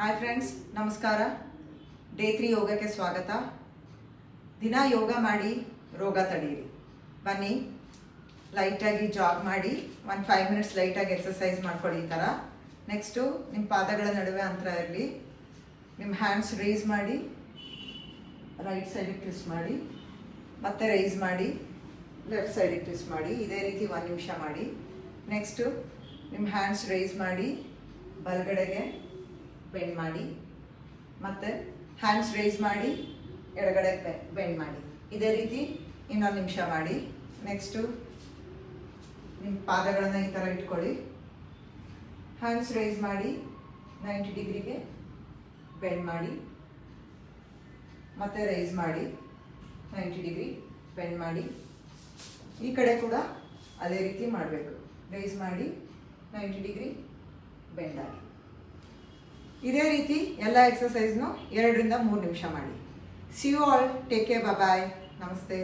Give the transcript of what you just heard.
Hi friends, ನಮಸ್ಕಾರ. Day 3 ಯೋಗಕ್ಕೆ ಸ್ವಾಗತ. ದಿನ ಯೋಗ ಮಾಡಿ ರೋಗ ತಡೀರಿ. ಬನ್ನಿ, ಲೈಟಾಗಿ ಜಾಗ್ ಮಾಡಿ, 5 ಮಿನಿಟ್ಸ್ ಲೈಟಾಗಿ ಎಕ್ಸಸೈಸ್ ಮಾಡ್ಕೊಳ್ಳಿ. ಈ ಥರ ನೆಕ್ಸ್ಟು ನಿಮ್ಮ ಪಾದಗಳ ನಡುವೆ ಅಂತರ ಇರಲಿ. ನಿಮ್ಮ ಹ್ಯಾಂಡ್ಸ್ ರೈಸ್ ಮಾಡಿ, ರೈಟ್ ಸೈಡಿಗೆ ಟ್ವಿಸ್ಟ್ ಮಾಡಿ, ಮತ್ತೆ ರೈಸ್ ಮಾಡಿ, ಲೆಫ್ಟ್ ಸೈಡಿಗೆ ಟ್ವಿಸ್ಟ್ ಮಾಡಿ. ಇದೇ ರೀತಿ 1 ನಿಮಿಷ ಮಾಡಿ. ನೆಕ್ಸ್ಟು ನಿಮ್ಮ ಹ್ಯಾಂಡ್ಸ್ ರೈಸ್ ಮಾಡಿ, ಬಲಗಡೆಗೆ ಬೆಂಡ್ ಮಾಡಿ, ಮತ್ತು ಹ್ಯಾಂಡ್ಸ್ ರೈಸ್ ಮಾಡಿ, ಎಡಗಡೆ ಬೆಂಡ್ ಮಾಡಿ. ಇದೇ ರೀತಿ 1 ನಿಮಿಷ ಮಾಡಿ. ನೆಕ್ಸ್ಟು ನಿಮ್ಮ ಪಾದಗಳನ್ನು ಈ ಥರ ಇಟ್ಕೊಳ್ಳಿ. ಹ್ಯಾಂಡ್ಸ್ ರೈಸ್ ಮಾಡಿ, 90 ಡಿಗ್ರಿಗೆ ಬೆಂಡ್ ಮಾಡಿ, ಮತ್ತು ರೈಸ್ ಮಾಡಿ, 90 ಡಿಗ್ರಿ ಬೆಂಡ್ ಮಾಡಿ. ಈ ಕಡೆ ಕೂಡ ಅದೇ ರೀತಿ ಮಾಡಬೇಕು. ರೈಸ್ ಮಾಡಿ, 90 ಡಿಗ್ರಿ ಬೆಂಡ್ ಆಗಿ. ಇದೇ ರೀತಿ ಎಲ್ಲ ಎಕ್ಸಸೈಸ್ನು 2 ರಿಂದ 3 ನಿಮಿಷ ಮಾಡಿ. See you all. Take care. Bye. ನಮಸ್ತೆ.